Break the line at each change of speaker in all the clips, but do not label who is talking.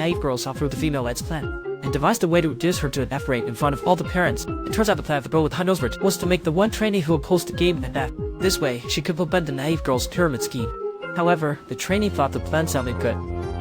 naive girl saw through the female-led's plan and devised a way to reduce her to an F rate in front of all the parents. It turns out the plan of the girl with high nose bridge was to make the one trainee who opposed the game an F. This way, she could prevent the naive girl's pyramid scheme. However, the trainee thought the plan sounded good,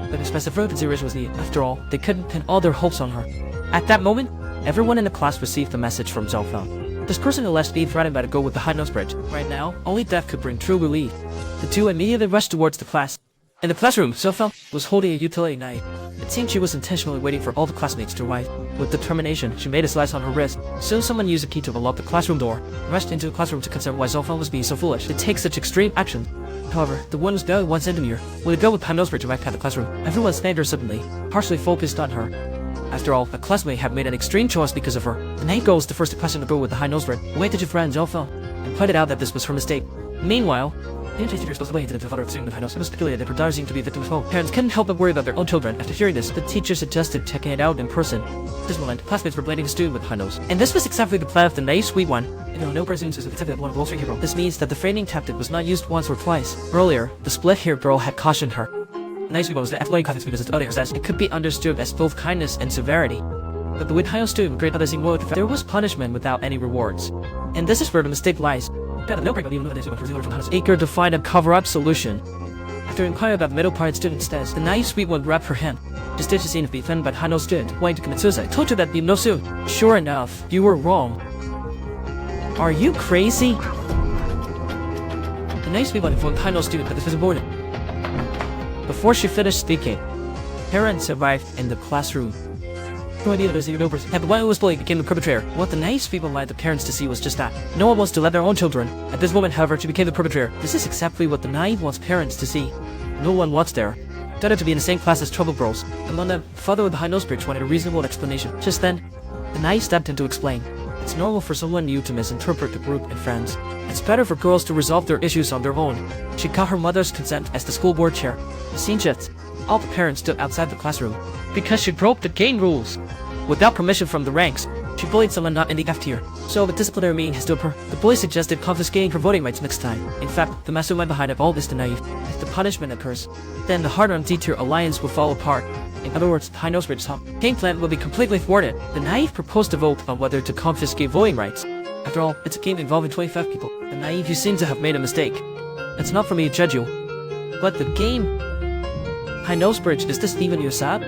but expressive consideration was needed. After all, they couldn't pin all their hopes on her. At that moment, everyone in the class received the message from Zelfel. This person alleged to be threatened by the girl with the high nose bridge. Right now, only death could bring true relief. The two immediately rushed towards the class. In the classroom, Zelfel was holding a utility knife. It seemed she was intentionally waiting for all the classmates to arrive. With determination, she made a slice on her wrist. Soon someone used a key to unlock the classroom door, rushed into the classroom to consider why Zelfel was being so foolish to take such extreme action. However, the one was barely 1 centimeter. When the girl with high nose bridge arrived at the classroom, everyone stared her suddenly, partially focused on her. After all, a classmate had made an extreme choice because of her. The naive girl was the first to question the girl with the high nose bridge. Where did your friend Zelfel? And pointed out that this was her mistake. Meanwhile, the teacher supposedly hated the father of the student with high nose. It was speculated that her daughter seemed to be a victim as well. Parents couldn't help but worry about their own children. After hearing this, the teacher suggested checking it out in person. At this moment, classmates were blaming the student with high nose. And this was exactly the plan of the naive sweet one. No person is a one of Wall Street hero. This means that the framing tactic was not used once or twice. Earlier, the split-haired girl had cautioned her. The naive sweet one was the athletic confidence because its earlier says it could be understood as both kindness and severity. But the with high nose student great others in world, there was punishment without any rewards. And this is where the mistake lies. Eager to find a cover-up solution. After inquiring about the middle part student's status, the naive sweet one grabbed her hand. The stitch scene of being offended by the high nose student, wanting to commit suicide. Told you that be no soon. Sure enough, you were wrong. Are you crazy? The naive sweet one informed the high nose student that this was important. Before she finished speaking, parents arrived in the classroom. No idea there's even over. And the one who was bullied became the perpetrator. What the naive people wanted the parents to see was just that. No one wants to let their own children. At this moment, however, she became the perpetrator. This is exactly what the naive wants parents to see. No one wants their daughter to be in the same class as trouble girls. Among them, the father with the high nose bridge wanted a reasonable explanation. Just then, the naive stepped in to explain. It's normal for someone new to misinterpret the group and friends. It's better for girls to resolve their issues on their own. She got her mother's consent as the school board chair. The scene shifts. All the parents stood outside the classroom because she broke the game rules. Without permission from the ranks, she bullied someone not in the F tier. So the disciplinary meeting has stood her. The bully suggested confiscating her voting rights next time. In fact, the mastermind behind it all is the naive. If the punishment occurs, then the harder on D tier alliance will fall apart. In other words, the high nose bridge game plan will be completely thwarted. The naive proposed to vote on whether to confiscate voting rights. After all, it's a game involving 25 people. The naive, you seem to have made a mistake. It's not for me to judge you. But the game... High nose bridge, is this even your side?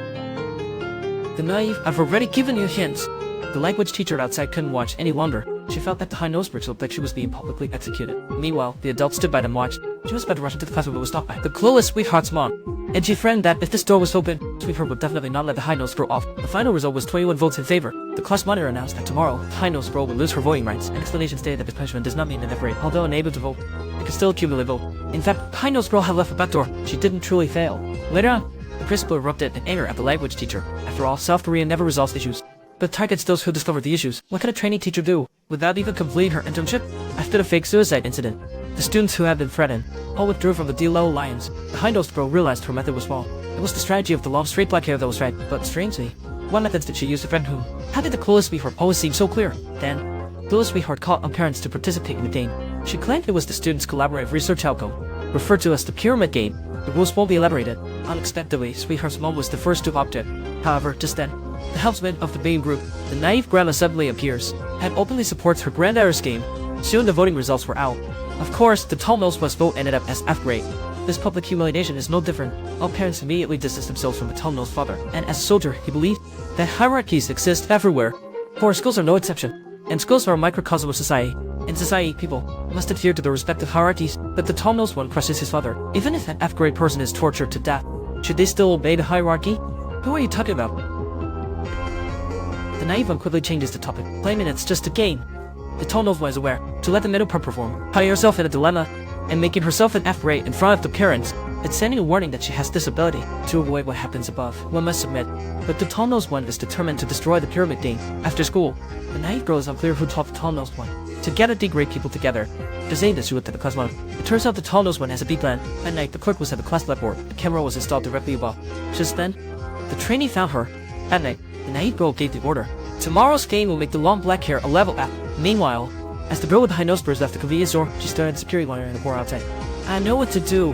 The naive, I've already given you hints. The language teacher outside couldn't watch any longer. She felt that the high nose bridge looked like she was being publicly executed. Meanwhile, the adult stood by them watched. She was about to rush into the classroom but was stopped by the clueless sweetheart's mom. And she friend that if this door was open, sweetheart would definitely not let the high nose girl off. The final result was 21 votes in favor. The class monitor announced that tomorrow, the high nose girl would lose her voting rights. An explanation stated that this punishment does not mean an F rate. Although unable to vote, it could still accumulate vote. In fact, the high nose girl had left a back door. She didn't truly fail. Later on, the principal erupted in anger at the language teacher. After all, South Korea never resolves issues, but targets those who discover the issues. What could a trainee teacher do without even completing her internship? After the fake suicide incident, the students who had been threatened all withdrew from the D-level alliance. The high-nosed girl realized her method was wrong. It was the strategy of the long straight black hair that was right, but strangely, what methods did she use to threaten whom? How did the clueless sweetheart always seem so clear? Then, clueless sweetheart called on parents to participate in the game. She claimed it was the students' collaborative research outcome, referred to as the pyramid game. The rules won't be elaborated. Unexpectedly, sweetheart's mom was the first to opt in. However, just then, the helpsman of the main group, the naive grandma suddenly appears, and openly supports her granddaughter's game. Soon the voting results were out. Of course, the tall nose vote ended up as F grade. This public humiliation is no different. All parents immediately distanced themselves from the tall nose father, and as a soldier, he believed that hierarchies exist everywhere. Poor schools are no exception, and schools are a microcosm of society. In society, people must adhere to their respective hierarchies, but the tall-nosed one crushes his father. Even if an F-grade person is tortured to death, should they still obey the hierarchy? Who are you talking about? The naive one quickly changes the topic, claiming it's just a game. The tall-nosed one is aware to let the middle part perform, putting herself in a dilemma, and making herself an F-grade in front of the parents. It's sending a warning that she has this ability to avoid what happens above. One must submit, but the tall-nosed one is determined to destroy the pyramid game. After school, the naive girl is unclear who taught the tall-nosed one to gather D-grade people together. Design the suit to the class monitor. It turns out the tall-nosed one has a B plan. At night, the clerk was at the class blackboard. The camera was installed directly above. Just then, the trainee found her. At night, the naive girl gave the order. Tomorrow's game will make the long black hair a level F. Meanwhile, as the girl with the high nose bridge left the convenience store, she started the security monitor and the poor outside. I know what to do.